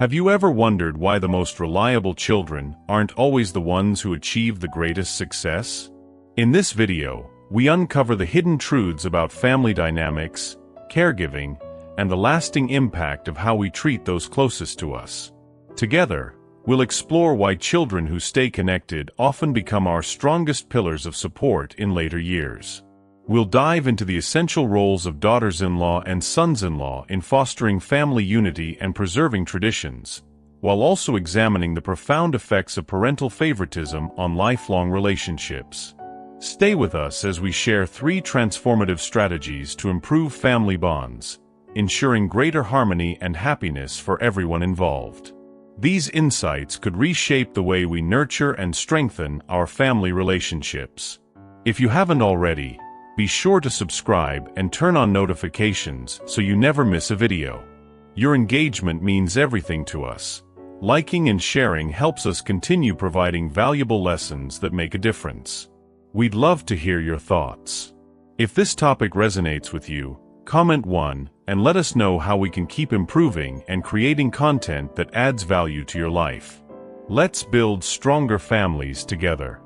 Have you ever wondered why the most reliable children aren't always the ones who achieve the greatest success? In this video, we uncover the hidden truths about family dynamics, caregiving, and the lasting impact of how we treat those closest to us. Together, we'll explore why children who stay connected often become our strongest pillars of support in later years. We'll dive into the essential roles of daughters-in-law and sons-in-law in fostering family unity and preserving traditions, while also examining the profound effects of parental favoritism on lifelong relationships. Stay with us as we share 3 transformative strategies to improve family bonds, ensuring greater harmony and happiness for everyone involved. These insights could reshape the way we nurture and strengthen our family relationships. If you haven't already, be sure to subscribe and turn on notifications so you never miss a video. Your engagement means everything to us. Liking and sharing helps us continue providing valuable lessons that make a difference. We'd love to hear your thoughts. If this topic resonates with you, comment 1 and let us know how we can keep improving and creating content that adds value to your life. Let's build stronger families together.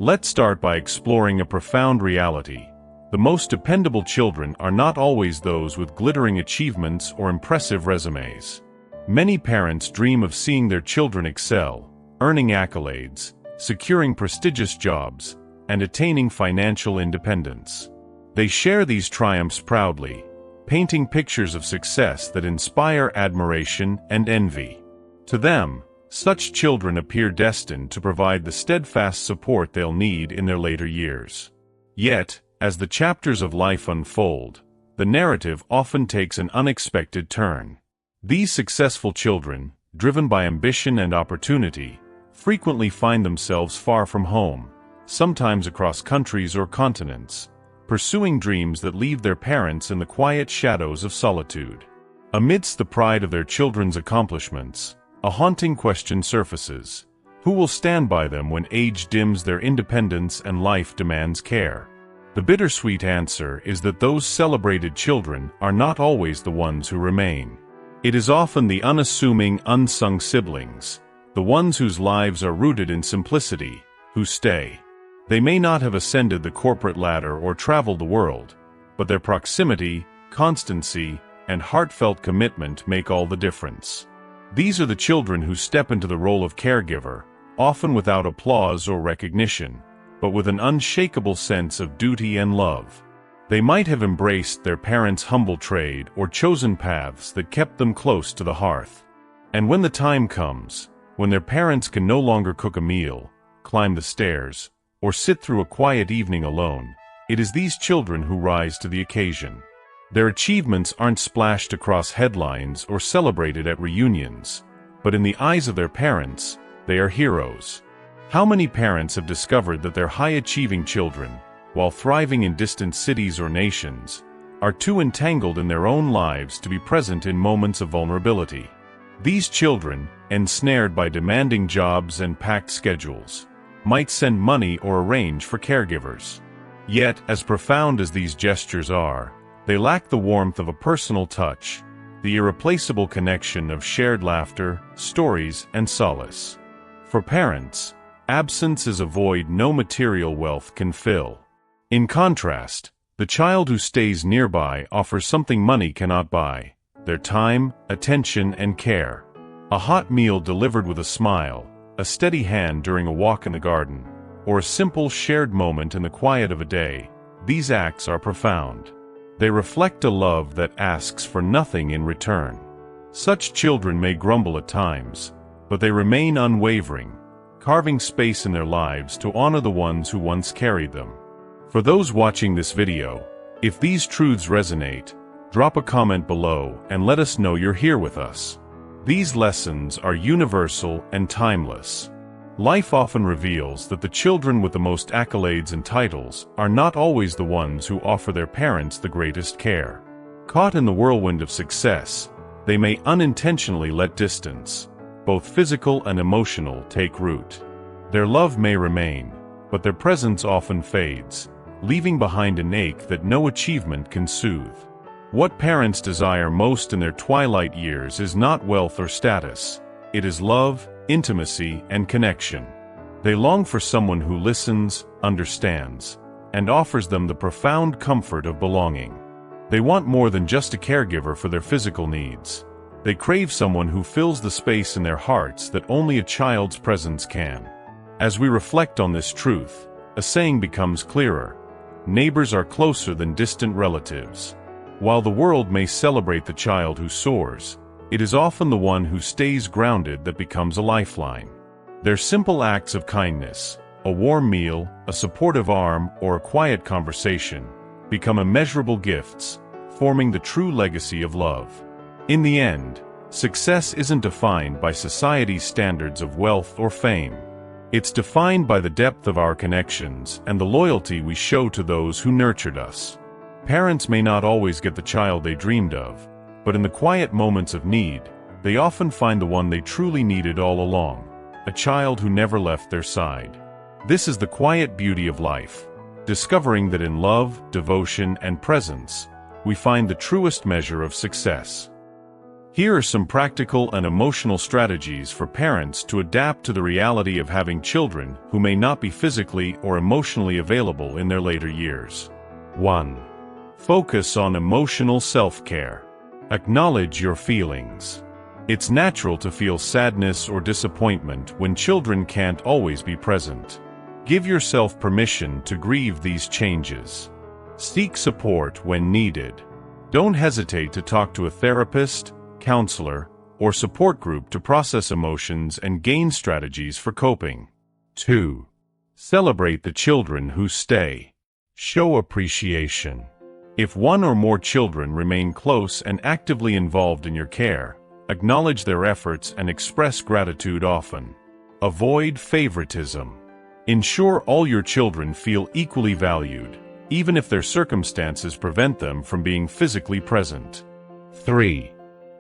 Let's start by exploring a profound reality. The most dependable children are not always those with glittering achievements or impressive resumes. Many parents dream of seeing their children excel, earning accolades, securing prestigious jobs, and attaining financial independence. They share these triumphs proudly, painting pictures of success that inspire admiration and envy. To them, such children appear destined to provide the steadfast support they'll need in their later years. Yet, as the chapters of life unfold, the narrative often takes an unexpected turn. These successful children, driven by ambition and opportunity, frequently find themselves far from home, sometimes across countries or continents, pursuing dreams that leave their parents in the quiet shadows of solitude. Amidst the pride of their children's accomplishments, a haunting question surfaces: who will stand by them when age dims their independence and life demands care? The bittersweet answer is that those celebrated children are not always the ones who remain. It is often the unassuming, unsung siblings, the ones whose lives are rooted in simplicity, who stay. They may not have ascended the corporate ladder or traveled the world, but their proximity, constancy, and heartfelt commitment make all the difference. These are the children who step into the role of caregiver, often without applause or recognition, but with an unshakable sense of duty and love. They might have embraced their parents' humble trade or chosen paths that kept them close to the hearth. And when the time comes, when their parents can no longer cook a meal, climb the stairs, or sit through a quiet evening alone, it is these children who rise to the occasion. Their achievements aren't splashed across headlines or celebrated at reunions, but in the eyes of their parents, they are heroes. How many parents have discovered that their high-achieving children, while thriving in distant cities or nations, are too entangled in their own lives to be present in moments of vulnerability? These children, ensnared by demanding jobs and packed schedules, might send money or arrange for caregivers. Yet, as profound as these gestures are, they lack the warmth of a personal touch, the irreplaceable connection of shared laughter, stories, and solace. For parents, absence is a void no material wealth can fill. In contrast, the child who stays nearby offers something money cannot buy: their time, attention, and care. A hot meal delivered with a smile, a steady hand during a walk in the garden, or a simple shared moment in the quiet of a day, these acts are profound. They reflect a love that asks for nothing in return. Such children may grumble at times, but they remain unwavering, carving space in their lives to honor the ones who once carried them. For those watching this video, if these truths resonate, drop a comment below and let us know you're here with us. These lessons are universal and timeless. Life often reveals that the children with the most accolades and titles are not always the ones who offer their parents the greatest care. Caught in the whirlwind of success, they may unintentionally let distance, both physical and emotional, take root. Their love may remain, but their presence often fades, leaving behind an ache that no achievement can soothe. What parents desire most in their twilight years is not wealth or status. It is love, intimacy, and connection. They long for someone who listens, understands, and offers them the profound comfort of belonging. They want more than just a caregiver for their physical needs. They crave someone who fills the space in their hearts that only a child's presence can. As we reflect on this truth, a saying becomes clearer: neighbors are closer than distant relatives. While the world may celebrate the child who soars, it is often the one who stays grounded that becomes a lifeline. Their simple acts of kindness, a warm meal, a supportive arm, or a quiet conversation, become immeasurable gifts, forming the true legacy of love. In the end, success isn't defined by society's standards of wealth or fame. It's defined by the depth of our connections and the loyalty we show to those who nurtured us. Parents may not always get the child they dreamed of, but in the quiet moments of need, they often find the one they truly needed all along, a child who never left their side. This is the quiet beauty of life, discovering that in love, devotion, and presence, we find the truest measure of success. Here are some practical and emotional strategies for parents to adapt to the reality of having children who may not be physically or emotionally available in their later years. 1. Focus on emotional self-care. Acknowledge your feelings. It's natural to feel sadness or disappointment when children can't always be present. Give yourself permission to grieve these changes. Seek support when needed. Don't hesitate to talk to a therapist, counselor, or support group to process emotions and gain strategies for coping. 2. Celebrate the children who stay. Show appreciation. If one or more children remain close and actively involved in your care, acknowledge their efforts and express gratitude often. Avoid favoritism. Ensure all your children feel equally valued, even if their circumstances prevent them from being physically present. 3.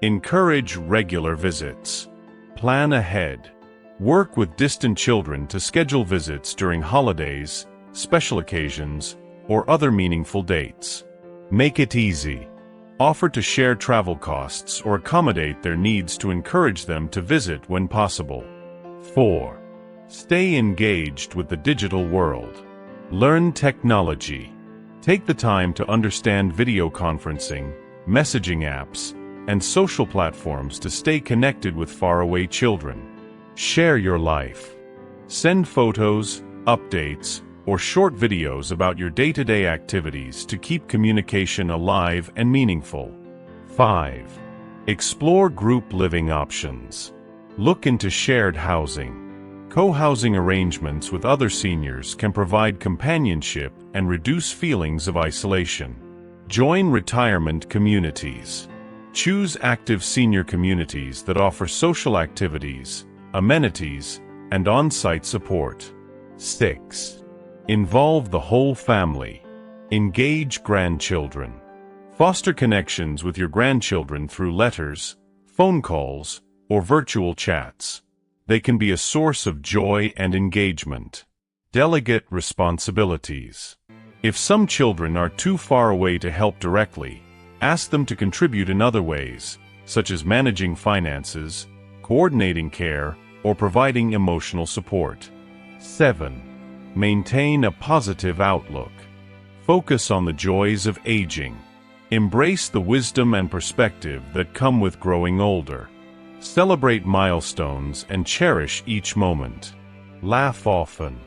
Encourage regular visits. Plan ahead. Work with distant children to schedule visits during holidays, special occasions, or other meaningful dates. Make it easy. Offer to share travel costs or accommodate their needs to encourage them to visit when possible. 4. Stay engaged with the digital world. Learn technology. Take the time to understand video conferencing, messaging apps, and social platforms to stay connected with faraway children. Share your life. Send photos, updates, or short videos about your day-to-day activities to keep communication alive and meaningful. 5. Explore group living options. Look into shared housing. Co-housing arrangements with other seniors can provide companionship and reduce feelings of isolation. Join retirement communities. Choose active senior communities that offer social activities, amenities, and on-site support. 6. Involve the whole family. Engage grandchildren. Foster connections with your grandchildren through letters, phone calls, or virtual chats. They can be a source of joy and engagement. Delegate responsibilities. If some children are too far away to help directly, ask them to contribute in other ways, such as managing finances, coordinating care, or providing emotional support. 7. Maintain a positive outlook. Focus on the joys of aging. Embrace the wisdom and perspective that come with growing older. Celebrate milestones and cherish each moment. Laugh often.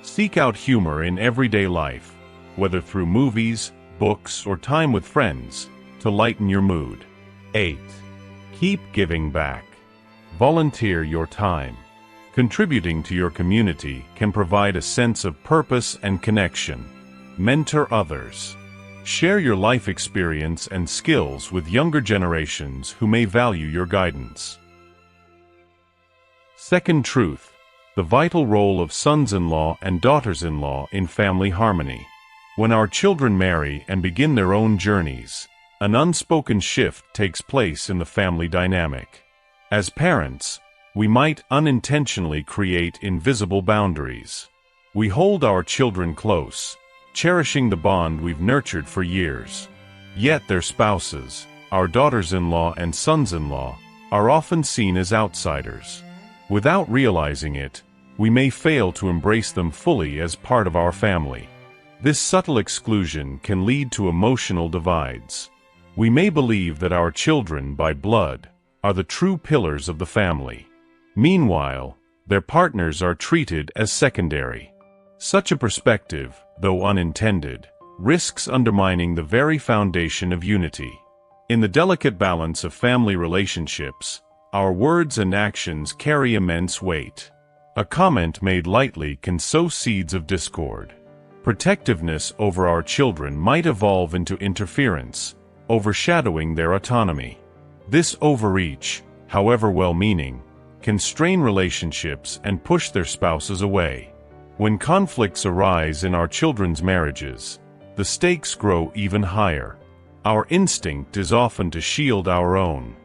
Seek out humor in everyday life, whether through movies, books, or time with friends, to lighten your mood. 8. Keep giving back. Volunteer your time. Contributing to your community can provide a sense of purpose and connection. Mentor others. Share your life experience and skills with younger generations who may value your guidance. Second truth: the vital role of sons-in-law and daughters-in-law in family harmony. When our children marry and begin their own journeys, an unspoken shift takes place in the family dynamic. As parents, we might unintentionally create invisible boundaries. We hold our children close, cherishing the bond we've nurtured for years. Yet their spouses, our daughters-in-law and sons-in-law, are often seen as outsiders. Without realizing it, we may fail to embrace them fully as part of our family. This subtle exclusion can lead to emotional divides. We may believe that our children, by blood, are the true pillars of the family. Meanwhile, their partners are treated as secondary. Such a perspective, though unintended, risks undermining the very foundation of unity. In the delicate balance of family relationships, our words and actions carry immense weight. A comment made lightly can sow seeds of discord. Protectiveness over our children might evolve into interference, overshadowing their autonomy. This overreach, however well-meaning, can strain relationships and push their spouses away. When conflicts arise in our children's marriages, the stakes grow even higher. Our instinct is often to shield our own.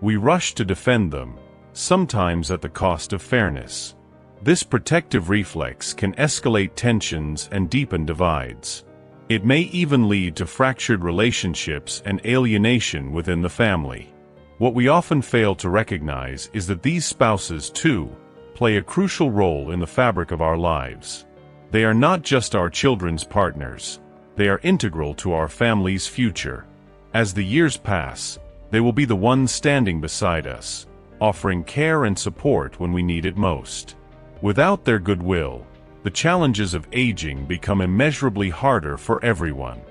We rush to defend them, sometimes at the cost of fairness. This protective reflex can escalate tensions and deepen divides. It may even lead to fractured relationships and alienation within the family. What we often fail to recognize is that these spouses, too, play a crucial role in the fabric of our lives. They are not just our children's partners. They are integral to our family's future. As the years pass, they will be the ones standing beside us, offering care and support when we need it most. Without their goodwill, the challenges of aging become immeasurably harder for everyone.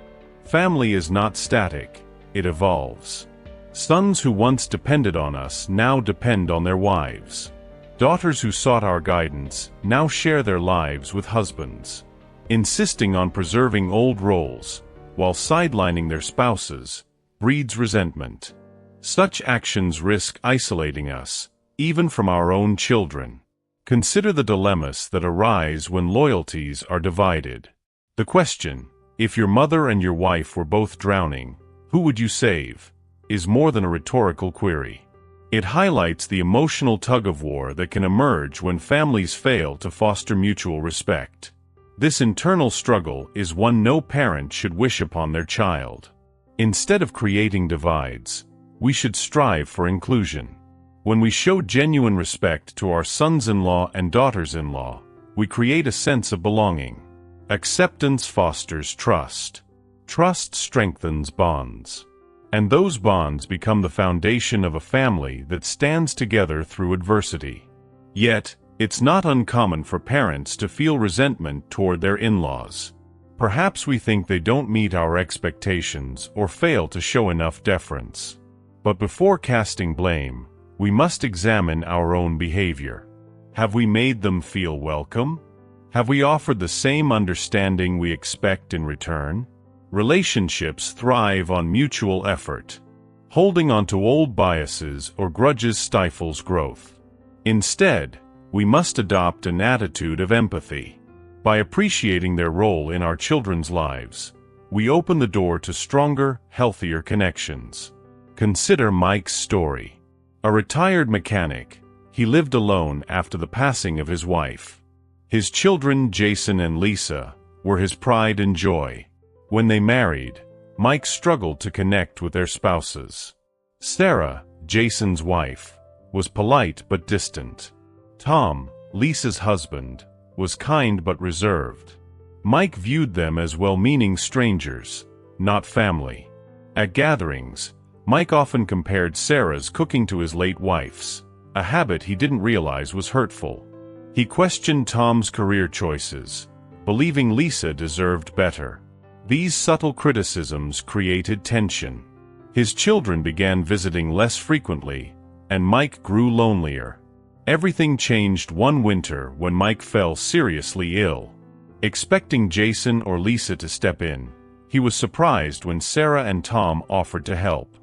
Family is not static, it evolves. Sons who once depended on us now depend on their wives. Daughters who sought our guidance now share their lives with husbands. Insisting on preserving old roles, while sidelining their spouses, breeds resentment. Such actions risk isolating us, even from our own children. Consider the dilemmas that arise when loyalties are divided. The question, if your mother and your wife were both drowning, who would you save, is more than a rhetorical query. It highlights the emotional tug-of-war that can emerge when families fail to foster mutual respect. This internal struggle is one no parent should wish upon their child. Instead of creating divides, we should strive for inclusion. When we show genuine respect to our sons-in-law and daughters-in-law, we create a sense of belonging. Acceptance fosters trust. Trust strengthens bonds. And those bonds become the foundation of a family that stands together through adversity. Yet, it's not uncommon for parents to feel resentment toward their in-laws. Perhaps we think they don't meet our expectations or fail to show enough deference. But before casting blame, we must examine our own behavior. Have we made them feel welcome? Have we offered the same understanding we expect in return? Relationships thrive on mutual effort. Holding on to old biases or grudges stifles growth. Instead, we must adopt an attitude of empathy. By appreciating their role in our children's lives, we open the door to stronger, healthier connections. Consider Mike's story. A retired mechanic, he lived alone after the passing of his wife. His children, Jason and Lisa, were his pride and joy. When they married, Mike struggled to connect with their spouses. Sarah, Jason's wife, was polite but distant. Tom, Lisa's husband, was kind but reserved. Mike viewed them as well-meaning strangers, not family. At gatherings, Mike often compared Sarah's cooking to his late wife's, a habit he didn't realize was hurtful. He questioned Tom's career choices, believing Lisa deserved better. These subtle criticisms created tension. His children began visiting less frequently, and Mike grew lonelier. Everything changed one winter when Mike fell seriously ill. Expecting Jason or Lisa to step in, he was surprised when Sarah and Tom offered to help.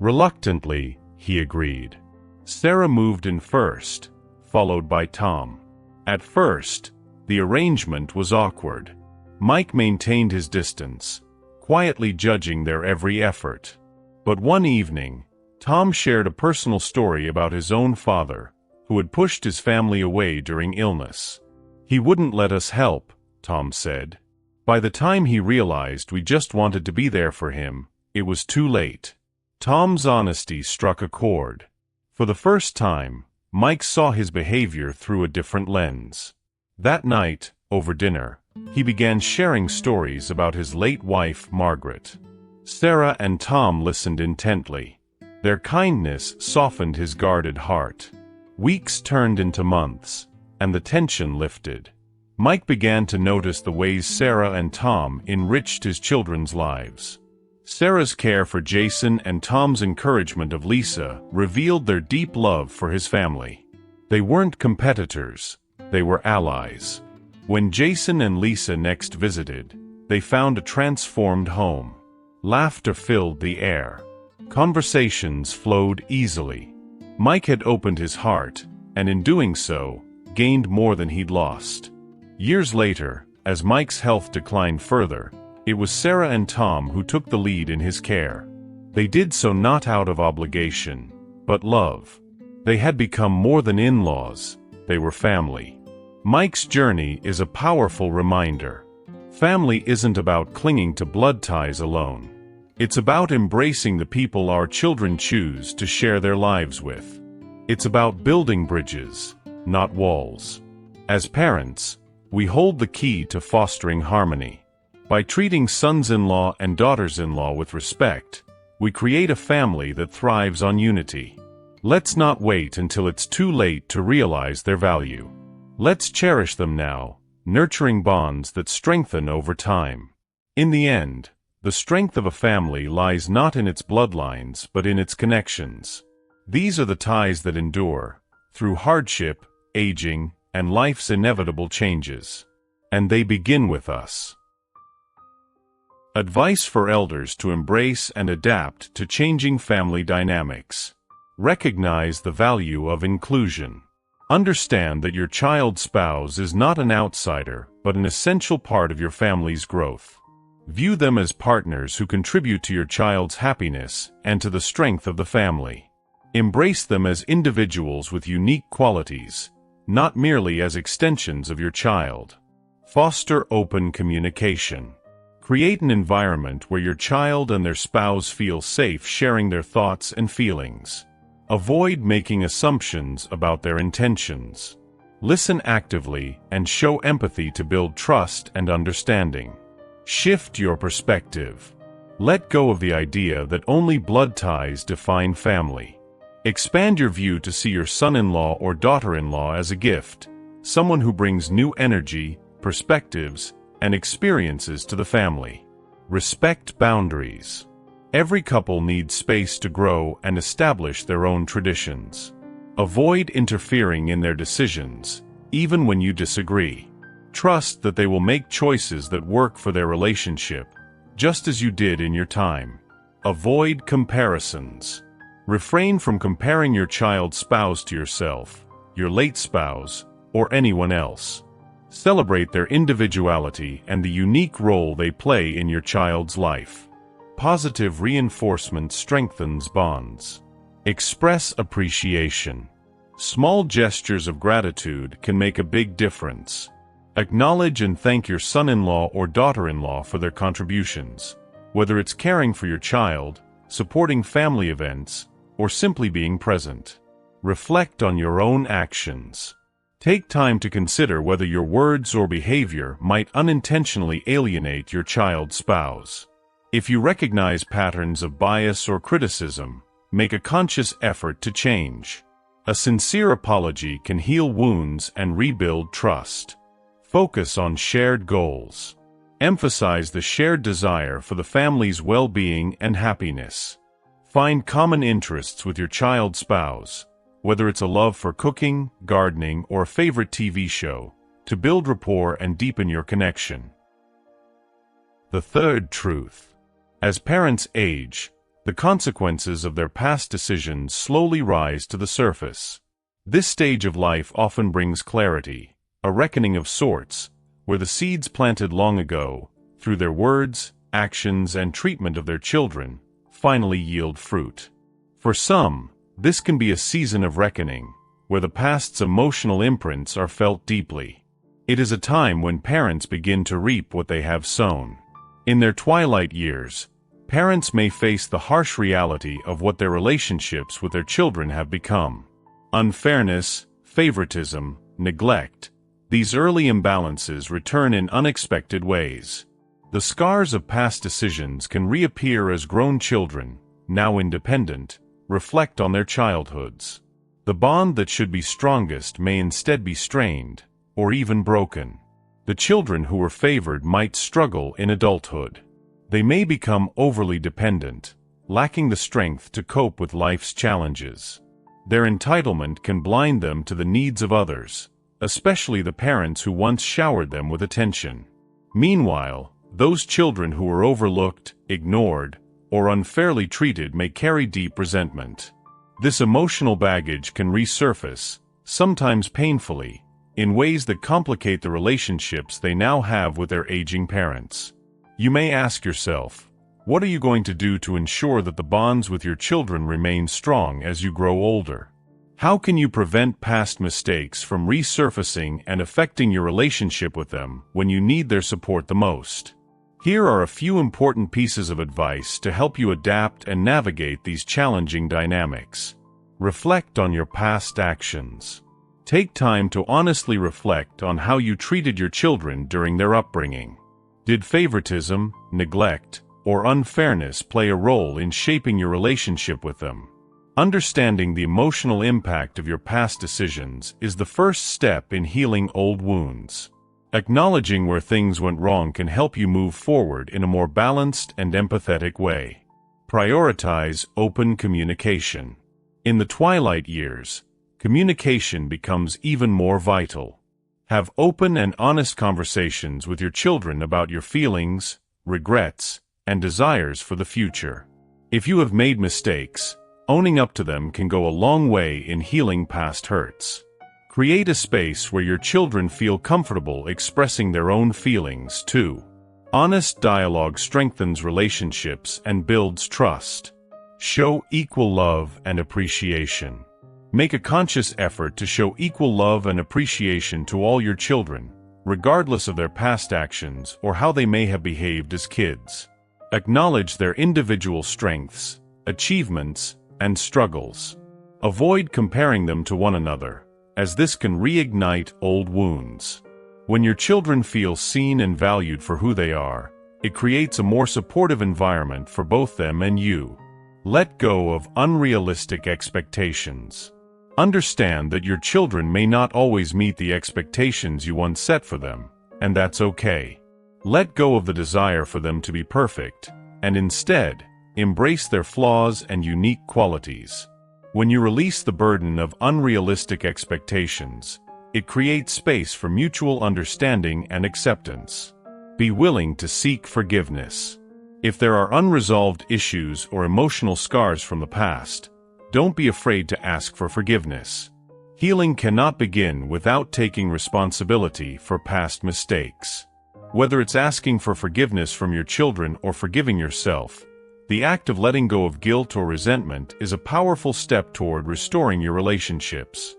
Reluctantly, he agreed. Sarah moved in first, followed by Tom. At first, the arrangement was awkward. Mike maintained his distance, quietly judging their every effort. But one evening, Tom shared a personal story about his own father, who had pushed his family away during illness. "He wouldn't let us help," Tom said. "By the time he realized we just wanted to be there for him, it was too late. Tom's honesty struck a chord. For the first time, Mike saw his behavior through a different lens. That night, over dinner, he began sharing stories about his late wife, Margaret. Sarah and Tom listened intently. Their kindness softened his guarded heart. Weeks turned into months, and the tension lifted. Mike began to notice the ways Sarah and Tom enriched his children's lives. Sarah's care for Jason and Tom's encouragement of Lisa revealed their deep love for his family. They weren't competitors, they were allies. When Jason and Lisa next visited, they found a transformed home. Laughter filled the air. Conversations flowed easily. Mike had opened his heart, and in doing so, gained more than he'd lost. Years later, as Mike's health declined further, it was Sarah and Tom who took the lead in his care. They did so not out of obligation, but love. They had become more than in-laws, they were family. Mike's journey is a powerful reminder. Family isn't about clinging to blood ties alone. It's about embracing the people our children choose to share their lives with. It's about building bridges, not walls. As parents, we hold the key to fostering harmony. By treating sons-in-law and daughters-in-law with respect, we create a family that thrives on unity. Let's not wait until it's too late to realize their value. Let's cherish them now, nurturing bonds that strengthen over time. In the end, the strength of a family lies not in its bloodlines but in its connections. These are the ties that endure, through hardship, aging, and life's inevitable changes. And they begin with us. Advice for elders to embrace and adapt to changing family dynamics. Recognize the value of inclusion. Understand that your child's spouse is not an outsider, but an essential part of your family's growth. View them as partners who contribute to your child's happiness and to the strength of the family. Embrace them as individuals with unique qualities, not merely as extensions of your child. Foster open communication. Create an environment where your child and their spouse feel safe sharing their thoughts and feelings. Avoid making assumptions about their intentions. Listen actively and show empathy to build trust and understanding. Shift your perspective. Let go of the idea that only blood ties define family. Expand your view to see your son-in-law or daughter-in-law as a gift, someone who brings new energy, perspectives, and experiences to the family. Respect boundaries. Every couple needs space to grow and establish their own traditions. Avoid interfering in their decisions, even when you disagree. Trust that they will make choices that work for their relationship, just as you did in your time. Avoid comparisons. Refrain from comparing your child's spouse to yourself, your late spouse, or anyone else. Celebrate their individuality and the unique role they play in your child's life. Positive reinforcement strengthens bonds. Express appreciation. Small gestures of gratitude can make a big difference. Acknowledge and thank your son-in-law or daughter-in-law for their contributions, whether it's caring for your child, supporting family events, or simply being present. Reflect on your own actions. Take time to consider whether your words or behavior might unintentionally alienate your child's spouse. If you recognize patterns of bias or criticism, make a conscious effort to change. A sincere apology can heal wounds and rebuild trust. Focus on shared goals. Emphasize the shared desire for the family's well-being and happiness. Find common interests with your child's spouse, whether it's a love for cooking, gardening, or a favorite TV show, to build rapport and deepen your connection. The third truth. As parents age, the consequences of their past decisions slowly rise to the surface. This stage of life often brings clarity, a reckoning of sorts, where the seeds planted long ago, through their words, actions, and treatment of their children, finally yield fruit. For some, this can be a season of reckoning, where the past's emotional imprints are felt deeply. It is a time when parents begin to reap what they have sown. In their twilight years, parents may face the harsh reality of what their relationships with their children have become. Unfairness, favoritism, neglect. These early imbalances return in unexpected ways. The scars of past decisions can reappear as grown children, now independent, reflect on their childhoods. The bond that should be strongest may instead be strained, or even broken. The children who were favored might struggle in adulthood. They may become overly dependent, lacking the strength to cope with life's challenges. Their entitlement can blind them to the needs of others, especially the parents who once showered them with attention. Meanwhile, those children who were overlooked, ignored, or unfairly treated may carry deep resentment. This emotional baggage can resurface, sometimes painfully, in ways that complicate the relationships they now have with their aging parents. You may ask yourself, what are you going to do to ensure that the bonds with your children remain strong as you grow older? How can you prevent past mistakes from resurfacing and affecting your relationship with them when you need their support the most? Here are a few important pieces of advice to help you adapt and navigate these challenging dynamics. Reflect on your past actions. Take time to honestly reflect on how you treated your children during their upbringing. Did favoritism, neglect, or unfairness play a role in shaping your relationship with them? Understanding the emotional impact of your past decisions is the first step in healing old wounds. Acknowledging where things went wrong can help you move forward in a more balanced and empathetic way. Prioritize open communication. In the twilight years, communication becomes even more vital. Have open and honest conversations with your children about your feelings, regrets, and desires for the future. If you have made mistakes, owning up to them can go a long way in healing past hurts. Create a space where your children feel comfortable expressing their own feelings, too. Honest dialogue strengthens relationships and builds trust. Show equal love and appreciation. Make a conscious effort to show equal love and appreciation to all your children, regardless of their past actions or how they may have behaved as kids. Acknowledge their individual strengths, achievements, and struggles. Avoid comparing them to one another, as this can reignite old wounds. When your children feel seen and valued for who they are, it creates a more supportive environment for both them and you. Let go of unrealistic expectations. Understand that your children may not always meet the expectations you once set for them, and that's okay. Let go of the desire for them to be perfect, and instead, embrace their flaws and unique qualities. When you release the burden of unrealistic expectations, it creates space for mutual understanding and acceptance. Be willing to seek forgiveness. If there are unresolved issues or emotional scars from the past, don't be afraid to ask for forgiveness. Healing cannot begin without taking responsibility for past mistakes. Whether it's asking for forgiveness from your children or forgiving yourself, the act of letting go of guilt or resentment is a powerful step toward restoring your relationships.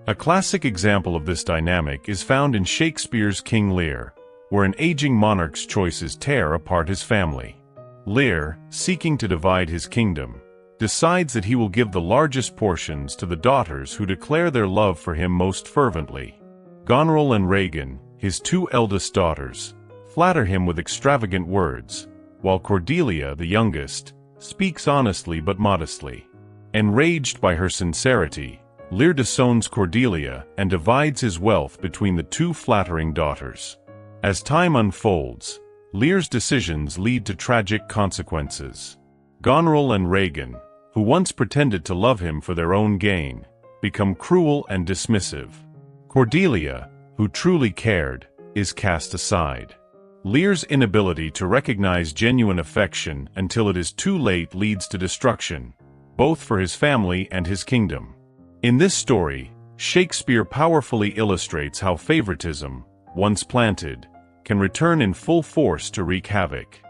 A classic example of this dynamic is found in Shakespeare's King Lear, where an aging monarch's choices tear apart his family. Lear, seeking to divide his kingdom, decides that he will give the largest portions to the daughters who declare their love for him most fervently. Goneril and Regan, his two eldest daughters, flatter him with extravagant words, while Cordelia, the youngest, speaks honestly but modestly. Enraged by her sincerity, Lear disowns Cordelia and divides his wealth between the two flattering daughters. As time unfolds, Lear's decisions lead to tragic consequences. Goneril and Regan, who once pretended to love him for their own gain, become cruel and dismissive. Cordelia, who truly cared, is cast aside. Lear's inability to recognize genuine affection until it is too late leads to destruction, both for his family and his kingdom. In this story, Shakespeare powerfully illustrates how favoritism, once planted, can return in full force to wreak havoc.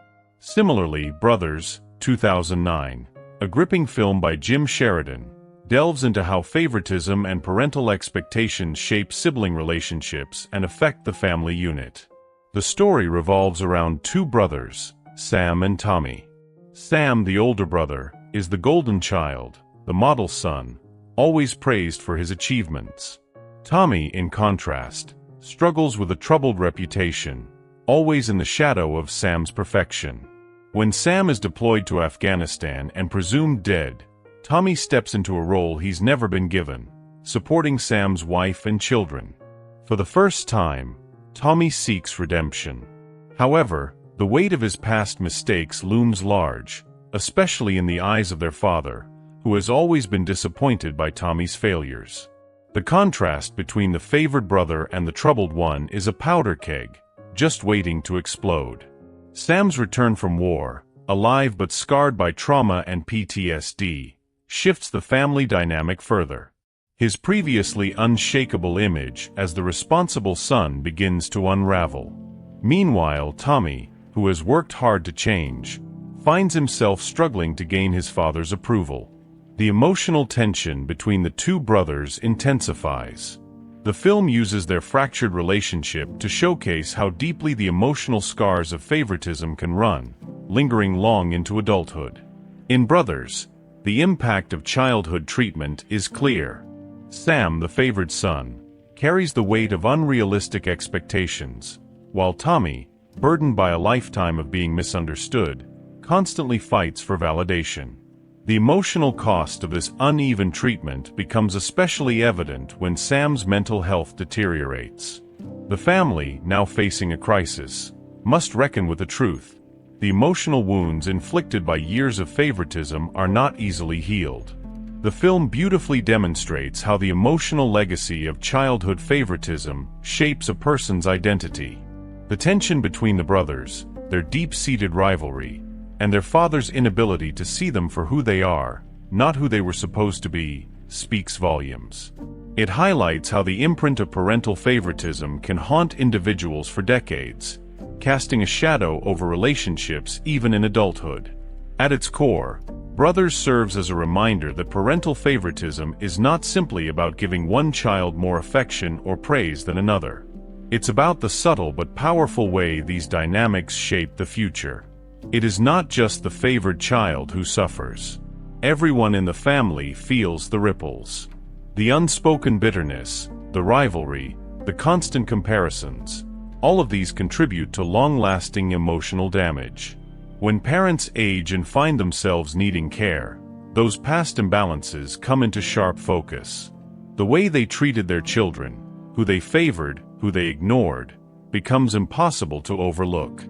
Similarly, Brothers, 2009, a gripping film by Jim Sheridan, delves into how favoritism and parental expectations shape sibling relationships and affect the family unit. The story revolves around two brothers, Sam and Tommy. Sam, the older brother, is the golden child, the model son, always praised for his achievements. Tommy, in contrast, struggles with a troubled reputation, always in the shadow of Sam's perfection. When Sam is deployed to Afghanistan and presumed dead, Tommy steps into a role he's never been given, supporting Sam's wife and children. For the first time, Tommy seeks redemption. However, the weight of his past mistakes looms large, especially in the eyes of their father, who has always been disappointed by Tommy's failures. The contrast between the favored brother and the troubled one is a powder keg, just waiting to explode. Sam's return from war, alive but scarred by trauma and PTSD, shifts the family dynamic further. His previously unshakable image as the responsible son begins to unravel. Meanwhile, Tommy, who has worked hard to change, finds himself struggling to gain his father's approval. The emotional tension between the two brothers intensifies. The film uses their fractured relationship to showcase how deeply the emotional scars of favoritism can run, lingering long into adulthood. In Brothers, the impact of childhood treatment is clear. Sam, the favored son, carries the weight of unrealistic expectations, while Tommy, burdened by a lifetime of being misunderstood, constantly fights for validation. The emotional cost of this uneven treatment becomes especially evident when Sam's mental health deteriorates. The family, now facing a crisis, must reckon with the truth. The emotional wounds inflicted by years of favoritism are not easily healed. The film beautifully demonstrates how the emotional legacy of childhood favoritism shapes a person's identity. The tension between the brothers, their deep-seated rivalry, and their father's inability to see them for who they are, not who they were supposed to be, speaks volumes. It highlights how the imprint of parental favoritism can haunt individuals for decades, casting a shadow over relationships even in adulthood. At its core, Brothers serves as a reminder that parental favoritism is not simply about giving one child more affection or praise than another. It's about the subtle but powerful way these dynamics shape the future. It is not just the favored child who suffers. Everyone in the family feels the ripples. The unspoken bitterness, the rivalry, the constant comparisons, all of these contribute to long-lasting emotional damage. When parents age and find themselves needing care, those past imbalances come into sharp focus. The way they treated their children, who they favored, who they ignored, becomes impossible to overlook.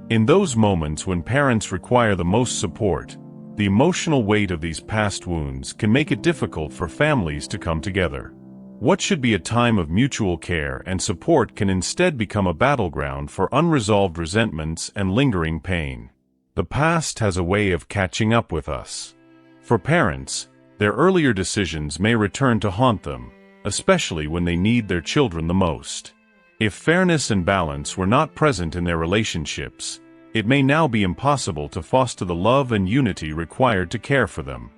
In those moments when parents require the most support, the emotional weight of these past wounds can make it difficult for families to come together. What should be a time of mutual care and support can instead become a battleground for unresolved resentments and lingering pain. The past has a way of catching up with us. For parents, their earlier decisions may return to haunt them, especially when they need their children the most. If fairness and balance were not present in their relationships, it may now be impossible to foster the love and unity required to care for them.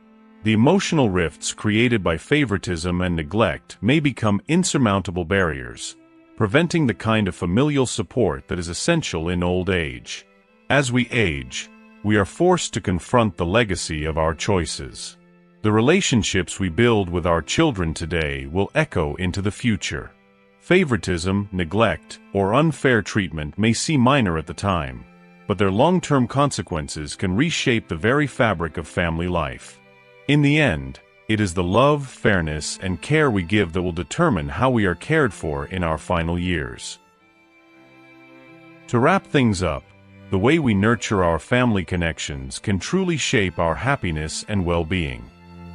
The emotional rifts created by favoritism and neglect may become insurmountable barriers, preventing the kind of familial support that is essential in old age. As we age, we are forced to confront the legacy of our choices. The relationships we build with our children today will echo into the future. Favoritism, neglect, or unfair treatment may seem minor at the time, but their long-term consequences can reshape the very fabric of family life. In the end, it is the love, fairness, and care we give that will determine how we are cared for in our final years. To wrap things up, the way we nurture our family connections can truly shape our happiness and well-being.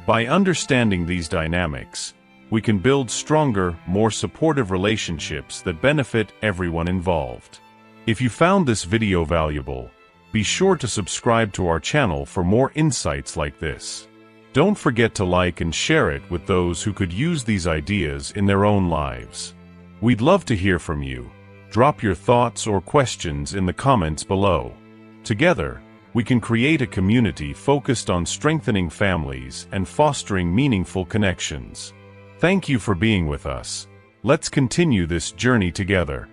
By understanding these dynamics, we can build stronger, more supportive relationships that benefit everyone involved. If you found this video valuable, be sure to subscribe to our channel for more insights like this. Don't forget to like and share it with those who could use these ideas in their own lives. We'd love to hear from you. Drop your thoughts or questions in the comments below. Together, we can create a community focused on strengthening families and fostering meaningful connections. Thank you for being with us. Let's continue this journey together.